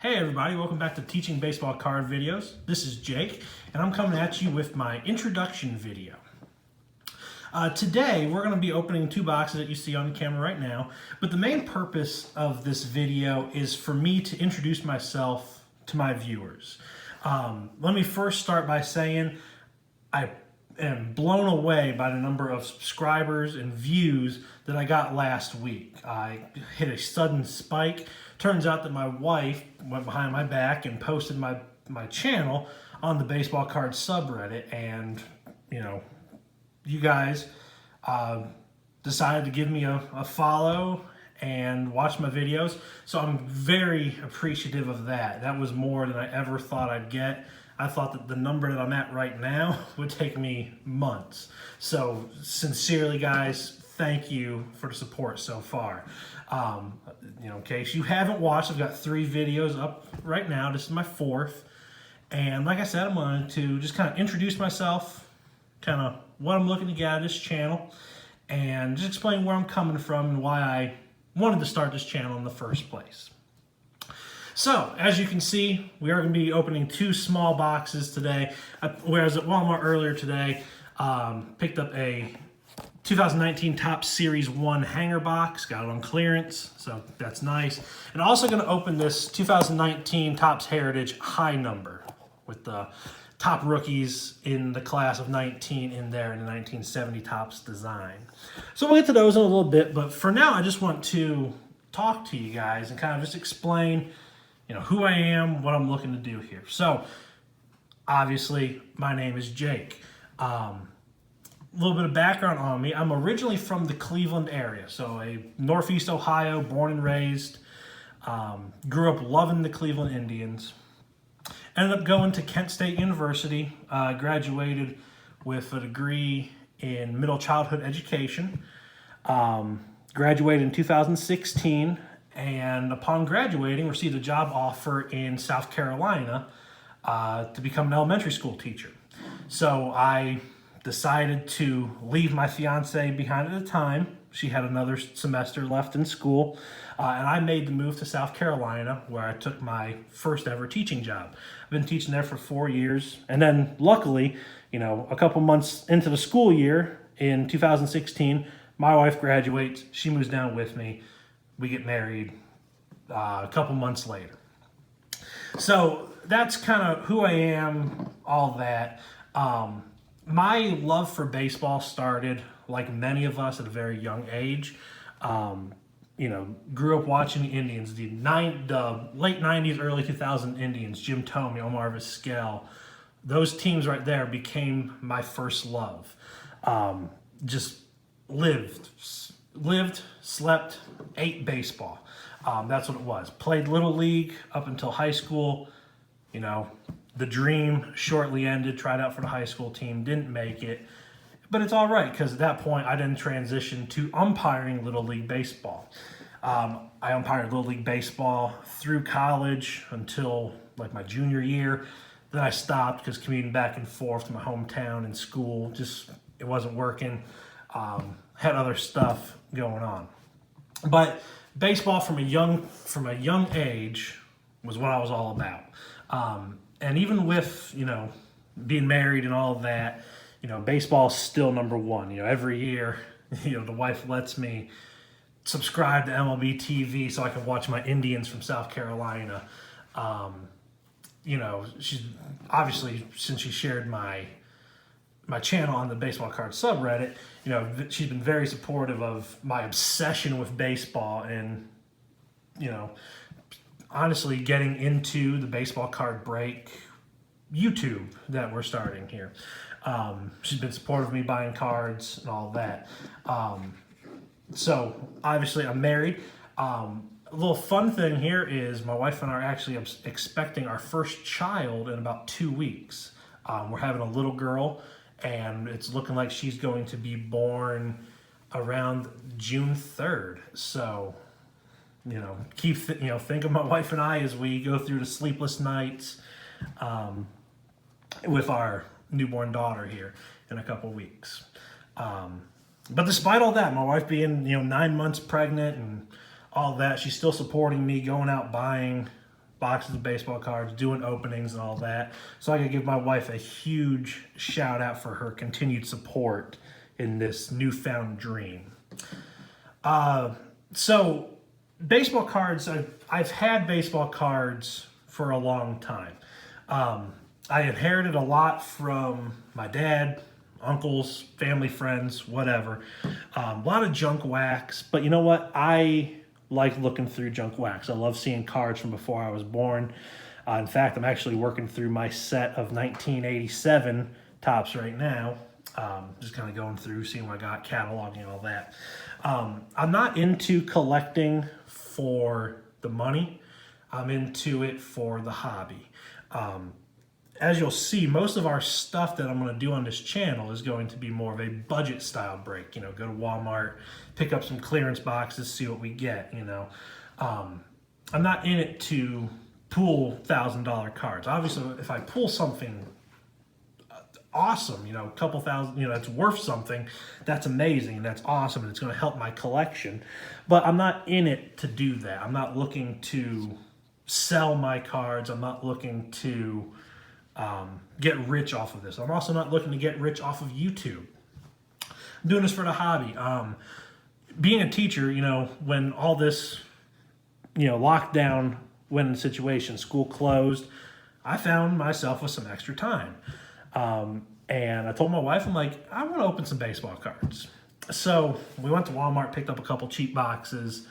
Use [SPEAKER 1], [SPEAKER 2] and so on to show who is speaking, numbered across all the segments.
[SPEAKER 1] Hey everybody, welcome back to Teaching Baseball Card Videos. This is Jake, and I'm coming at you with my introduction video. Today, we're going to be opening two boxes that you see on the camera right now, but the main purpose of this video is for me to introduce myself to my viewers. Let me first start by saying I am blown away by the number of subscribers and views that I got last week. I hit a sudden spike. Turns out that my wife went behind my back and posted my channel on the baseball card subreddit, and you guys decided to give me a follow and watch my videos. So I'm very appreciative of that. That was more than I ever thought I'd get. I thought that the number that I'm at right now would take me months. So sincerely, guys, thank you for the support so far. In case you haven't watched, I've got 3 videos up right now. This is my 4th. And like I said, I'm going to just kind of introduce myself, kind of what I'm looking to get out of this channel, and just explain where I'm coming from and why I wanted to start this channel in the first place. So, as you can see, we are going to be opening 2 small boxes today. Whereas at Walmart earlier today, picked up a 2019 Topps Series 1 hanger box, got it on clearance, so that's nice. And also going to open this 2019 Topps Heritage high number with the top rookies in the class of 19 in there in the 1970 Topps design. So we'll get to those in a little bit, but for now I just want to talk to you guys and kind of just explain who I am, what I'm looking to do here. So obviously my name is Jake. A little bit of background on me. I'm originally from the Cleveland area, so a Northeast Ohio, born and raised. Grew up loving the Cleveland Indians. Ended up going to Kent State University. Graduated with a degree in middle childhood education. Graduated in 2016, and upon graduating, received a job offer in South Carolina to become an elementary school teacher. So I decided to leave my fiance behind at the time. She had another semester left in school, and I made the move to South Carolina, where I took my first ever teaching job. I've been teaching there for 4 years, and then luckily, a couple months into the school year in 2016, my wife graduates, she moves down with me, we get married a couple months later. So that's kind of who I am, all that. My love for baseball started, like many of us, at a very young age. Grew up watching the Indians, the late 90s, early 2000 Indians, Jim Thome, Omar Vizquel. Those teams right there became my first love. Just lived, slept, ate baseball. That's what it was. Played Little League up until high school. The dream shortly ended, tried out for the high school team, didn't make it. But it's all right, because at that point, I then transitioned to umpiring Little League Baseball. I umpired Little League Baseball through college until like my junior year. Then I stopped because commuting back and forth to my hometown and school, it wasn't working. Had other stuff going on. But baseball from a young age was what I was all about. And even with, being married and all of that, baseball is still number one. Every year, the wife lets me subscribe to MLB TV so I can watch my Indians from South Carolina. She's obviously, since she shared my channel on the baseball card subreddit, she's been very supportive of my obsession with baseball and, honestly getting into the baseball card break YouTube that we're starting here. She's been supportive of me buying cards and all that. So obviously I'm married. A little fun thing here is my wife and I are actually expecting our first child in about 2 weeks. We're having a little girl, and it's looking like she's going to be born around June 3rd. So, think of my wife and I as we go through the sleepless nights with our newborn daughter here in a couple weeks. But despite all that, my wife being 9 months pregnant and all that, she's still supporting me going out buying boxes of baseball cards, doing openings and all that. So I could give my wife a huge shout out for her continued support in this newfound dream. So baseball cards, I've had baseball cards for a long time. I inherited a lot from my dad, uncles, family, friends, whatever. A lot of junk wax, but you know what? I like looking through junk wax. I love seeing cards from before I was born. In fact, I'm actually working through my set of 1987 Topps right now. Just kind of going through, seeing what I got, cataloging, all that. I'm not into collecting for the money. I'm into it for the hobby. As you'll see, most of our stuff that I'm going to do on this channel is going to be more of a budget style break. You know, go to Walmart, pick up some clearance boxes, see what we get, you know. I'm not in it to pull $1,000 cards. Obviously, if I pull something awesome, you know, a couple thousand, you know, it's worth something, that's amazing and that's awesome and it's going to help my collection. But I'm not in it to do that. I'm not looking to sell my cards. I'm not looking to get rich off of this. I'm also not looking to get rich off of YouTube. I'm doing this for the hobby. Being a teacher, you know, when all this, you know, lockdown went in situation, school closed, I found myself with some extra time. And I told my wife, I'm like, I want to open some baseball cards. So we went to Walmart, picked up a couple cheap boxes,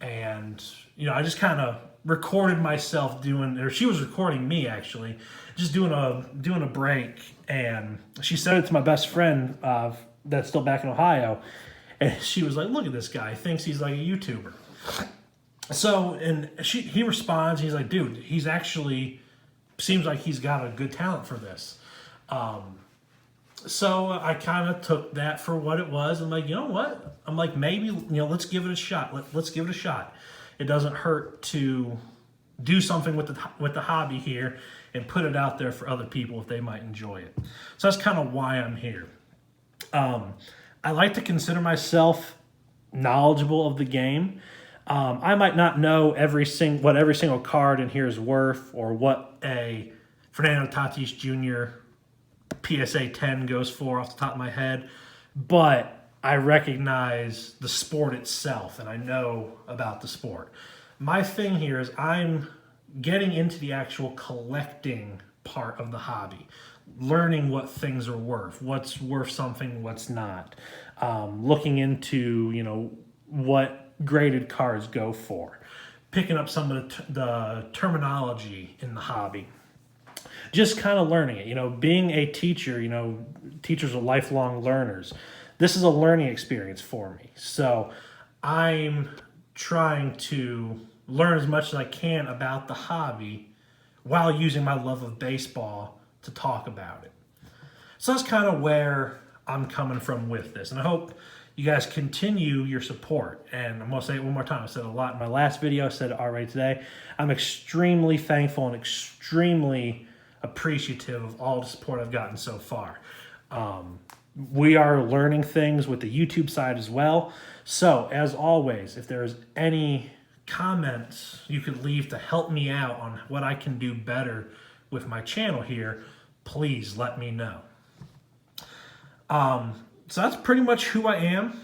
[SPEAKER 1] and, you know, I just kind of recorded myself doing, or she was recording me actually, just doing a break. And she sent it to my best friend that's still back in Ohio. And she was like, look at this guy, thinks he's like a YouTuber. So, and he responds, he's like, dude, he's actually, seems like he's got a good talent for this. So I kind of took that for what it was. I'm like, you know what? I'm like, maybe, you know, let's give it a shot. Let's give it a shot. It doesn't hurt to do something with the hobby here and put it out there for other people if they might enjoy it. So that's kind of why I'm here. I like to consider myself knowledgeable of the game. I might not know what every single card in here is worth, or what a Fernando Tatis Jr. PSA 10 goes for off the top of my head, but I recognize the sport itself and I know about the sport. My thing here is I'm getting into the actual collecting part of the hobby, learning what things are worth, what's worth something, what's not, looking into, you know, what graded cards go for, picking up some of the terminology in the hobby. Just kind of learning it, you know, being a teacher, you know, teachers are lifelong learners. This is a learning experience for me. So I'm trying to learn as much as I can about the hobby while using my love of baseball to talk about it. So that's kind of where I'm coming from with this. And I hope you guys continue your support. And I'm going to say it one more time. I said a lot in my last video. I said it already today. I'm extremely thankful and extremely appreciative of all the support I've gotten so far. We are learning things with the YouTube side as well. So as always, if there's any comments you could leave to help me out on what I can do better with my channel here, please let me know. So that's pretty much who I am.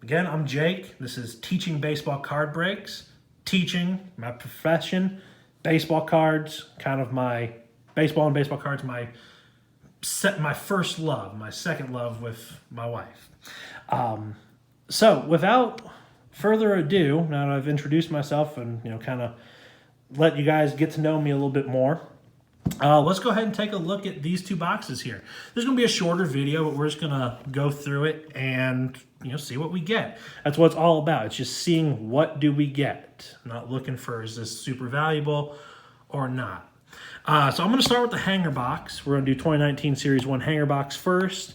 [SPEAKER 1] Again, I'm Jake. This is Teaching Baseball Card Breaks. Teaching, my profession. Baseball cards, kind of my baseball and baseball cards, my first love, my second love with my wife. So without further ado, now that I've introduced myself and, you know, kind of let you guys get to know me a little bit more, let's go ahead and take a look at these two boxes here. There's going to be a shorter video, but we're just going to go through it and, you know, see what we get. That's what it's all about. It's just seeing what do we get. Not looking for, is this super valuable or not. So I'm going to start with the hanger box. We're going to do 2019 Series 1 hanger box first,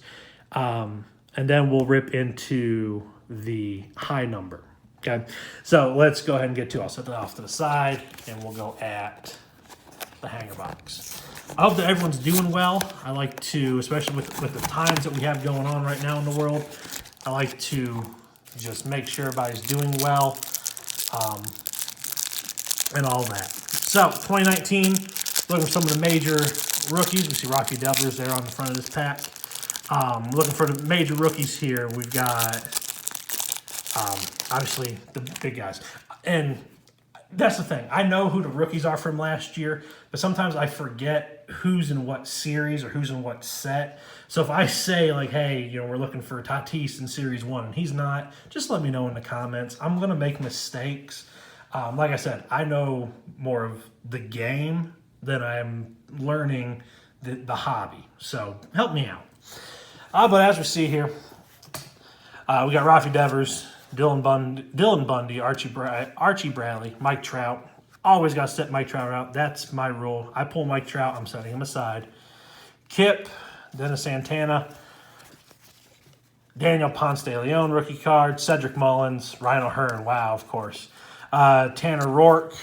[SPEAKER 1] and then we'll rip into the high number. Okay, so let's go ahead and get to it. I'll set that off to the side, and we'll go at the hanger box. I hope that everyone's doing well. I like to, especially with the times that we have going on right now in the world, I like to just make sure everybody's doing well, and all that. So 2019, looking for some of the major rookies. We see Rocky Devers there on the front of this pack. Looking for the major rookies here. We've got obviously the big guys. And that's the thing. I know who the rookies are from last year, but sometimes I forget who's in what series or who's in what set. So if I say like, hey, we're looking for Tatis in Series 1 and he's not, just let me know in the comments. I'm going to make mistakes. Like I said, I know more of the game than I'm learning the hobby. So help me out. But as we see here, we got Rafi Devers, Dylan Bundy, Archie Bradley, Mike Trout. Always got to set Mike Trout out. That's my rule. I pull Mike Trout, I'm setting him aside. Kip, Dennis Santana, Daniel Ponce de Leon, rookie card, Cedric Mullins, Ryan O'Hearn, wow, of course. Tanner Rourke,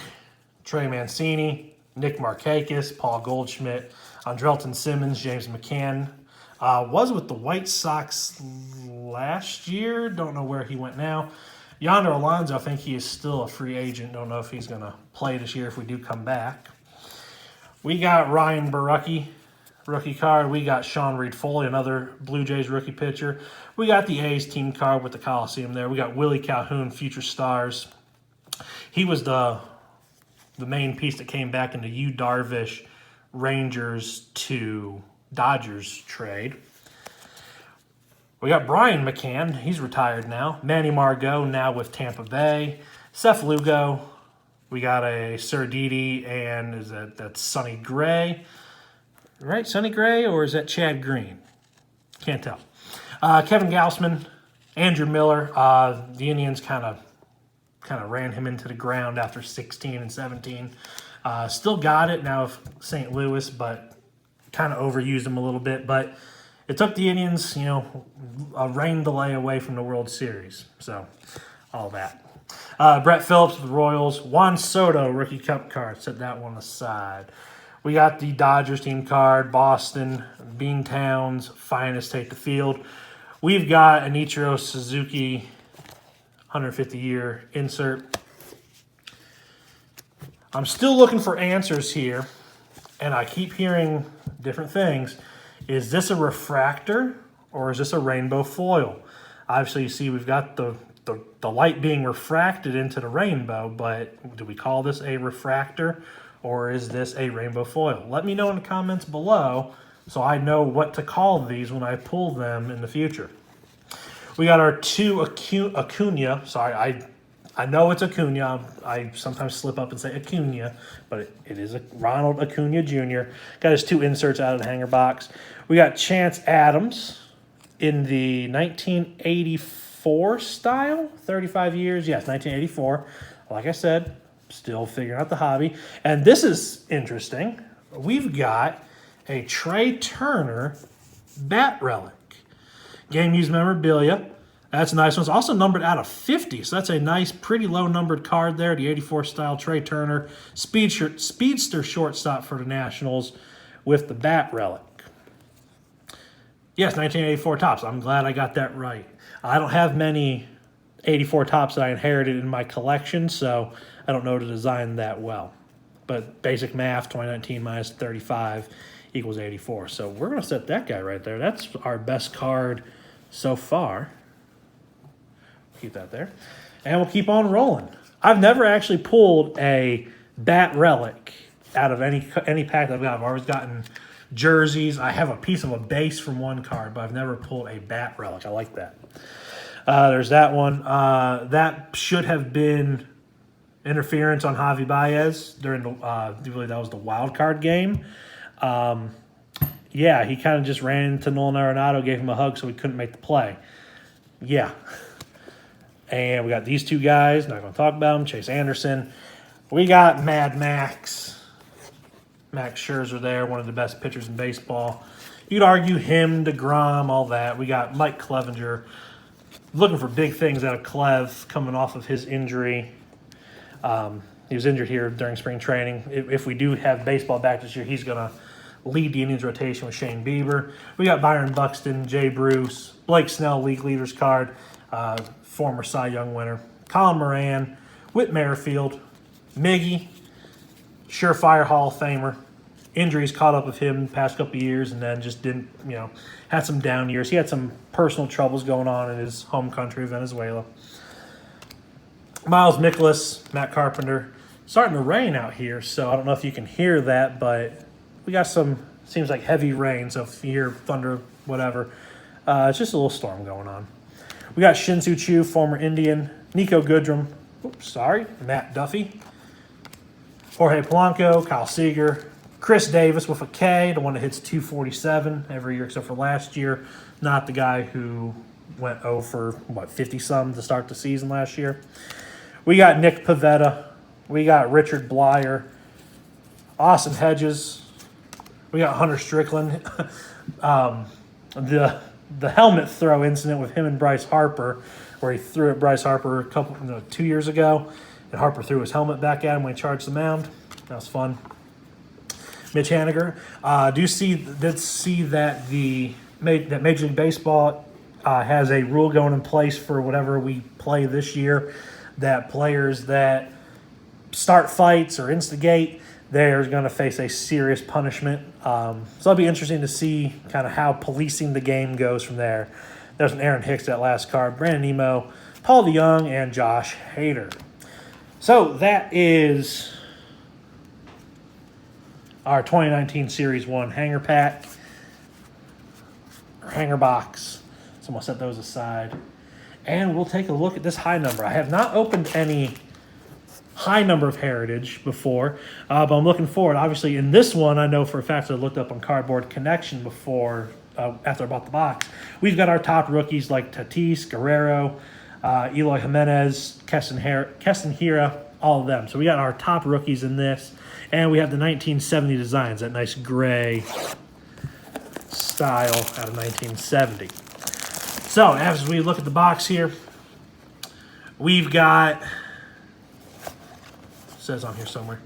[SPEAKER 1] Trey Mancini, Nick Markakis, Paul Goldschmidt, Andrelton Simmons, James McCann. Was with the White Sox last year. Don't know where he went now. Yonder Alonso, I think he is still a free agent. Don't know if he's going to play this year if we do come back. We got Ryan Borucki, rookie card. We got Sean Reed-Foley, another Blue Jays rookie pitcher. We got the A's team card with the Coliseum there. We got Willie Calhoun, Future Stars. He was the main piece that came back in the Yu Darvish Rangers to Dodgers trade. We got Brian McCann. He's retired now. Manny Margot now with Tampa Bay. Seth Lugo. We got a Sir Didi, and is that's Sonny Gray, right? Sonny Gray, or is that Chad Green? Can't tell. Kevin Gausman, Andrew Miller. The Indians kind of ran him into the ground after 16 and 17. Still got it now of St. Louis, but kind of overused him a little bit. But it took the Indians, a rain delay away from the World Series. So, all that. Brett Phillips with the Royals. Juan Soto, rookie cup card. Set that one aside. We got the Dodgers team card. Boston, Bean Towns, finest take the field. We've got an Ichiro Suzuki 150-year insert. I'm still looking for answers here, and I keep hearing different things. Is this a refractor or is this a rainbow foil? Obviously, you see we've got the light being refracted into the rainbow, but do we call this a refractor or is this a rainbow foil? Let me know in the comments below so I know what to call these when I pull them in the future. We got our two Acuna. Sorry, I know it's Acuna. I sometimes slip up and say Acuna, but it is a Ronald Acuna Jr. Got his two inserts out of the hanger box. We got Chance Adams in the 1984 style, 35 years. Yes, 1984. Like I said, still figuring out the hobby. And this is interesting. We've got a Trey Turner bat relic. Game used memorabilia. That's a nice one. It's also numbered out of 50, so that's a nice, pretty low numbered card there. The 84 style Trey Turner, speedster shortstop for the Nationals with the bat relic. Yes, 1984 Topps. I'm glad I got that right. I don't have many 84 Topps that I inherited in my collection, so I don't know the design that well. But basic math, 2019 minus 35 equals 84. So we're going to set that guy right there. That's our best card so far. Keep that there. And we'll keep on rolling. I've never actually pulled a bat relic out of any pack that I've got. I've always gotten jerseys. I have a piece of a base from one card, but I've never pulled a bat relic. I like that. There's that one. That should have been interference on Javi Baez during the, I believe that was the wild card game. Yeah, he kind of just ran into Nolan Arenado, gave him a hug so he couldn't make the play. Yeah. And we got these two guys. Not going to talk about them. Chase Anderson. We got Mad Max. Max Scherzer there, one of the best pitchers in baseball. You'd argue him, DeGrom, all that. We got Mike Clevenger. Looking for big things out of Clev coming off of his injury. He was injured here during spring training. If we do have baseball back this year, he's going to lead the Indians rotation with Shane Bieber. We got Byron Buxton, Jay Bruce, Blake Snell, league leaders card, former Cy Young winner, Colin Moran, Whit Merrifield, Miggy, surefire Hall of Famer. Injuries caught up with him the past couple of years, and then just didn't, had some down years. He had some personal troubles going on in his home country, Venezuela. Miles Mikolas, Matt Carpenter. Starting to rain out here, so I don't know if you can hear that, but we got some, seems like heavy rain, so if you hear thunder, whatever, it's just a little storm going on. We got Shin-Soo Choo, former Indian. Nico Goodrum, Matt Duffy. Jorge Polanco, Kyle Seager. Chris Davis with a K, the one that hits 247 every year except for last year. Not the guy who went 0 for, 50-some to start the season last year. We got Nick Pivetta. We got Richard Blyer. Austin Hedges. We got Hunter Strickland. The helmet throw incident with him and Bryce Harper, where he threw at Bryce Harper 2 years ago, and Harper threw his helmet back at him when he charged the mound. That was fun. Mitch Haniger. Did see that that Major League Baseball has a rule going in place for whatever we play this year, that players that start fights or instigate, they're going to face a serious punishment. So it'll be interesting to see kind of how policing the game goes from there. There's an Aaron Hicks that last card, Brandon Nemo, Paul DeYoung, and Josh Hader. So that is our 2019 Series 1 hanger pack, or hanger box. So I'm going to set those aside. And we'll take a look at this high number. I have not opened any high number of Heritage before, but I'm looking forward. Obviously, in this one, I know for a fact that I looked up on Cardboard Connection before, after I bought the box. We've got our top rookies like Tatis, Guerrero, Eloy Jimenez, Keston Hiura, all of them. So we got our top rookies in this. And we have the 1970 designs, that nice gray style out of 1970. So as we look at the box here, we've got, it says on here somewhere,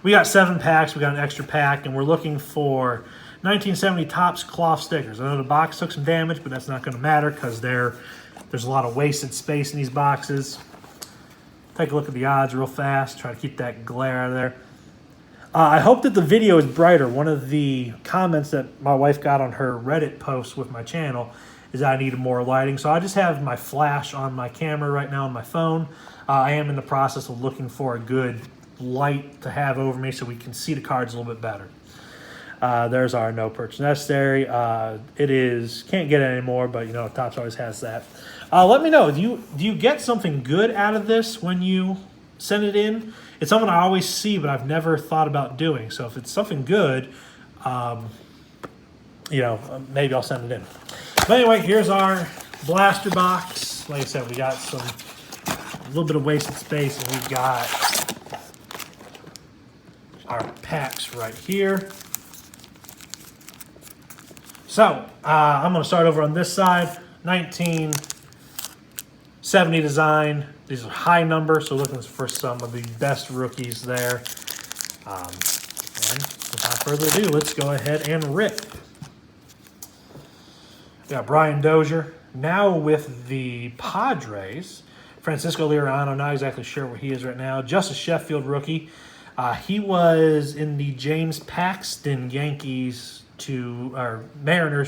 [SPEAKER 1] we got 7 packs, we got an extra pack, and we're looking for 1970 Topps cloth stickers. I know the box took some damage, but that's not going to matter because there's a lot of wasted space in these boxes. Take a look at the odds real fast, try to keep that glare out of there. I hope that the video is brighter. One of the comments that my wife got on her Reddit post with my channel is that I needed more lighting. So I just have my flash on my camera right now on my phone. I am in the process of looking for a good light to have over me so we can see the cards a little bit better. There's our no purchase necessary. It is, can't get it anymore, but Topps always has that. Let me know, do you get something good out of this when you send it in? It's something I always see, but I've never thought about doing. So if it's something good, maybe I'll send it in. But anyway, here's our blaster box. Like I said, we got a little bit of wasted space, and we've got our packs right here. So I'm going to start over on this side. 1970 design. These are high numbers, so looking for some of the best rookies there. And without further ado, let's go ahead and rip. We got Brian Dozier, now with the Padres. Francisco Liriano, not exactly sure where he is right now. Justice Sheffield, rookie. He was in the James Paxton Mariners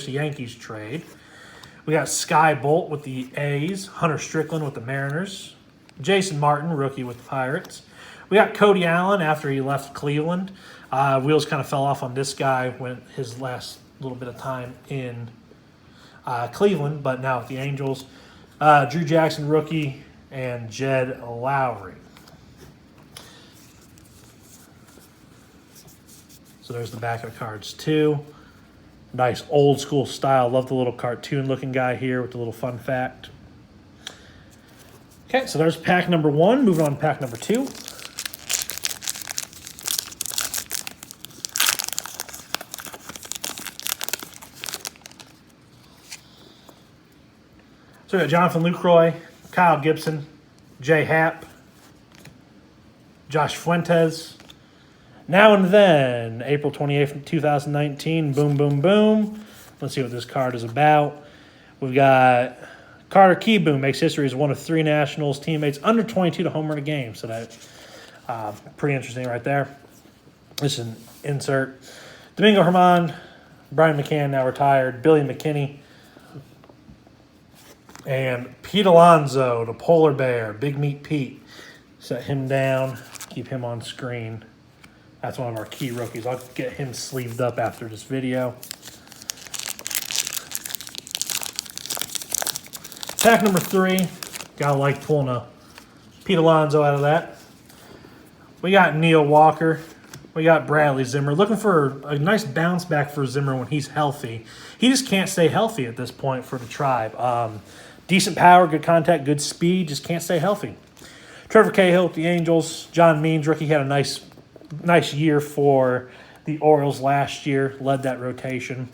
[SPEAKER 1] to Yankees trade. We got Sky Bolt with the A's. Hunter Strickland with the Mariners. Jason Martin, rookie with the Pirates. We got Cody Allen after he left Cleveland. Wheels kind of fell off on this guy when his last little bit of time in Cleveland, but now with the Angels. Drew Jackson, rookie, and Jed Lowry. So there's the back of the cards too. Nice old school style. Love the little cartoon looking guy here with the little fun fact. Okay, so there's pack number 1. Moving on to pack number 2. So we got Jonathan Lucroy, Kyle Gibson, Jay Happ, Josh Fuentes. Now and then, April 28th, 2019, boom, boom, boom. Let's see what this card is about. We've got Carter Kieboom makes history as one of 3 Nationals teammates under 22 to home run a game. So that's pretty interesting right there. This is an insert. Domingo Germán, Brian McCann, now retired, Billy McKinney, and Pete Alonso, the polar bear, Big Meat Pete. Set him down, keep him on screen. That's one of our key rookies. I'll get him sleeved up after this video. Pack number 3. Gotta like pulling a Pete Alonso out of that. We got Neil Walker. We got Bradley Zimmer. Looking for a nice bounce back for Zimmer when he's healthy. He just can't stay healthy at this point for the Tribe. Decent power, good contact, good speed. Just can't stay healthy. Trevor Cahill with the Angels. John Means, rookie, had a nice year for the Orioles last year. Led that rotation.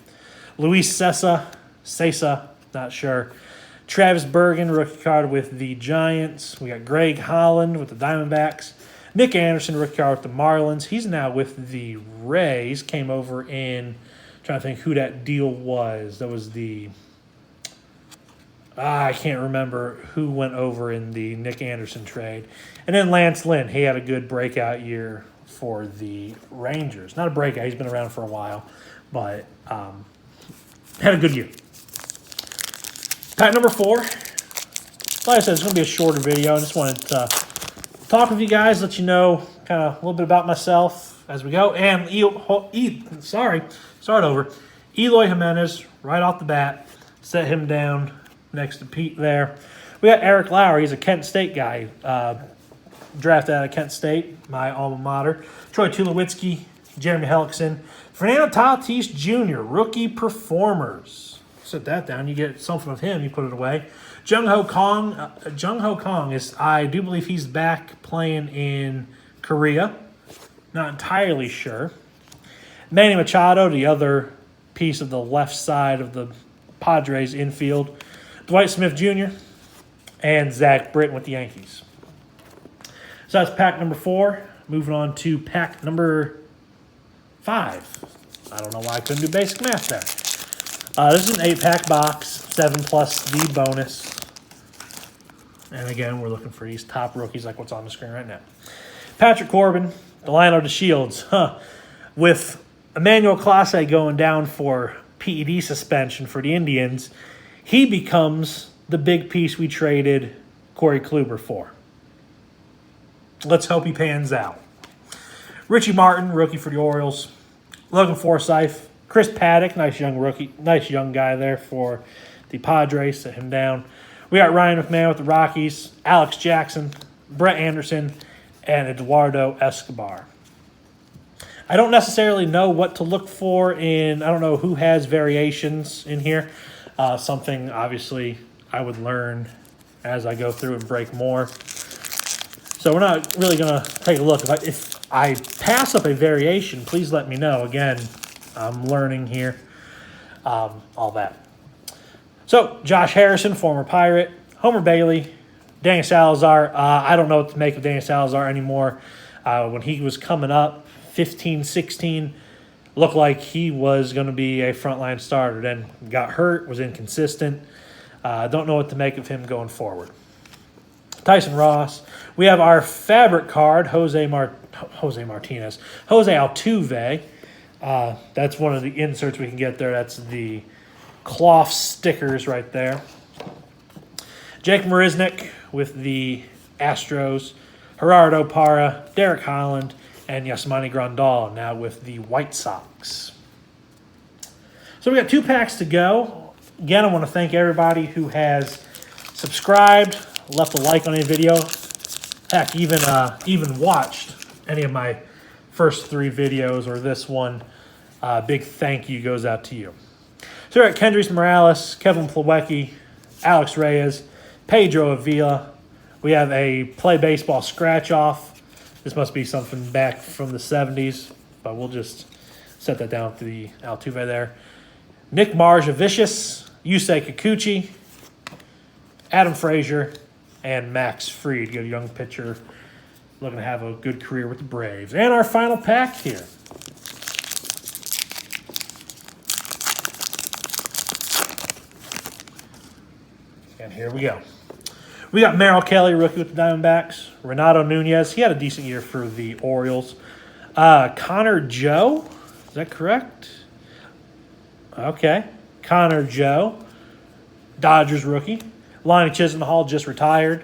[SPEAKER 1] Luis Cessa, not sure. Travis Bergen, rookie card with the Giants. We got Greg Holland with the Diamondbacks. Nick Anderson, rookie card with the Marlins. He's now with the Rays. Came over in, trying to think who that deal was. That was the, I can't remember who went over in the Nick Anderson trade. And then Lance Lynn. He had a good breakout year for the Rangers. Not a breakout. He's been around for a while. But had a good year. Pack number 4. Like I said, it's going to be a shorter video. I just wanted to talk with you guys, let you know kind of a little bit about myself as we go. And start over. Eloy Jimenez, right off the bat, set him down next to Pete there. We got Eric Lauer. He's a Kent State guy, drafted out of Kent State, my alma mater. Troy Tulowitzki, Jeremy Hellickson, Fernando Tatis Jr., rookie performers. Set that down. You get something of him. You put it away. Jung Ho Kong is, I do believe he's back playing in Korea. Not entirely sure. Manny Machado, the other piece of the left side of the Padres infield. Dwight Smith Jr. and Zach Britton with the Yankees. So that's pack number 4. Moving on to pack number 5. I don't know why I couldn't do basic math there. This is an 8-pack box, 7 plus the bonus. And again, we're looking for these top rookies like what's on the screen right now. Patrick Corbin, Delino DeShields. With Emmanuel Clase going down for PED suspension for the Indians, he becomes the big piece we traded Corey Kluber for. Let's hope he pans out. Richie Martin, rookie for the Orioles. Logan Forsythe. Chris Paddock, nice young guy there for the Padres. Set him down. We got Ryan McMahon with the Rockies, Alex Jackson, Brett Anderson, and Eduardo Escobar. I don't necessarily know what to look for in, I don't know who has variations in here. Something, obviously, I would learn as I go through and break more. So we're not really going to take a look. If I pass up a variation, please let me know. Again, I'm learning here, all that. So, Josh Harrison, former Pirate, Homer Bailey, Danny Salazar. I don't know what to make of Danny Salazar anymore. When he was coming up, 15, 16, looked like he was going to be a frontline starter. Then got hurt, was inconsistent. Don't know what to make of him going forward. Tyson Ross. We have our fabric card, Jose Martinez. Jose Altuve. That's one of the inserts we can get there. That's the cloth stickers right there. Jake Marisnick with the Astros. Gerardo Parra, Derek Holland, and Yasmani Grandal now with the White Sox. So we got 2 packs to go. Again, I want to thank everybody who has subscribed, left a like on any video, heck, even watched any of my first 3 videos or this one. Big thank you goes out to you. So we're at Kendrys Morales, Kevin Plawecki, Alex Reyes, Pedro Avila. We have a Play Baseball scratch-off. This must be something back from the 70s, but we'll just set that down to the Altuve there. Nick Marjavicius, Yusei Kikuchi, Adam Frazier, and Max Fried. Good young pitcher, looking to have a good career with the Braves. And our final pack here. And here we go. We got Merrill Kelly, rookie with the Diamondbacks. Renato Nunez, he had a decent year for the Orioles. Connor Joe, is that correct? Okay, Connor Joe, Dodgers rookie. Lonnie Chisenhall just retired.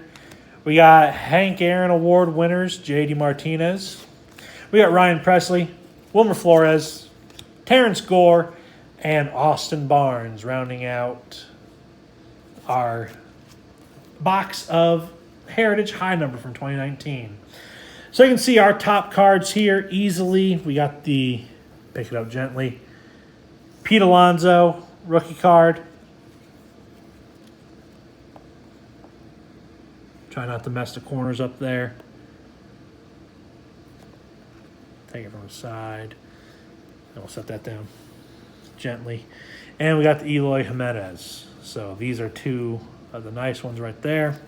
[SPEAKER 1] We got Hank Aaron Award winners, J.D. Martinez. We got Ryan Presley, Wilmer Flores, Terrence Gore, and Austin Barnes rounding out our box of Heritage High Number from 2019. So you can see our top cards here easily. We got the, pick it up gently, Pete Alonso rookie card. Try not to mess the corners up there. Take it from the side. And we'll set that down gently. And we got the Eloy Jimenez. So these are two of the nice ones right there.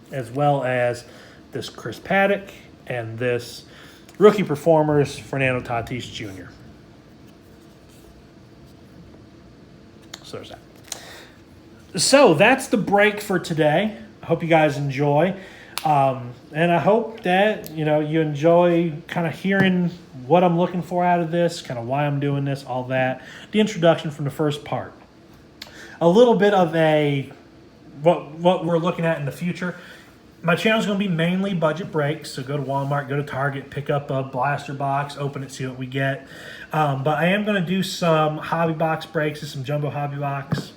[SPEAKER 1] As well as this Chris Paddock and this rookie performers, Fernando Tatis Jr. So there's that. So that's the break for today. I hope you guys enjoy. And I hope that, you enjoy kind of hearing what I'm looking for out of this, kind of why I'm doing this, all that. The introduction from the first part. A little bit of what we're looking at in the future. My channel is going to be mainly budget breaks, so go to Walmart, go to Target, pick up a blaster box, open it, see what we get. But I am going to do some hobby box breaks and some jumbo hobby box.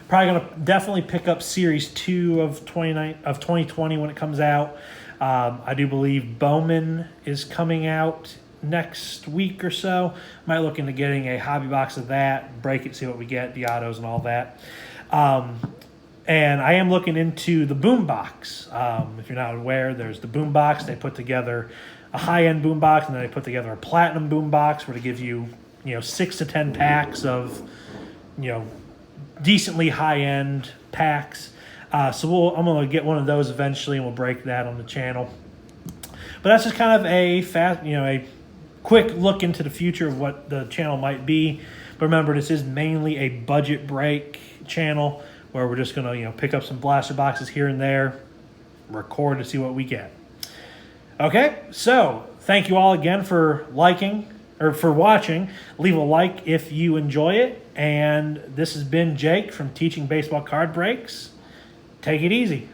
[SPEAKER 1] Probably going to definitely pick up Series 2 of 2020 when it comes out. I do believe Bowman is coming out next week or so. Might look into getting a hobby box of that, break it, see what we get, the autos and all that. And I am looking into the boombox. If you're not aware, there's the boombox. They put together a high-end boombox, and then they put together a platinum boombox where they give you, 6 to 10 packs of, decently high-end packs. So I'm going to get one of those eventually, and we'll break that on the channel. But that's just kind of a quick look into the future of what the channel might be. But remember, this is mainly a budget break channel where we're just going to, pick up some blaster boxes here and there, record to see what we get. Okay, so thank you all again for watching. Leave a like if you enjoy it. And this has been Jake from Teaching Baseball Card Breaks. Take it easy.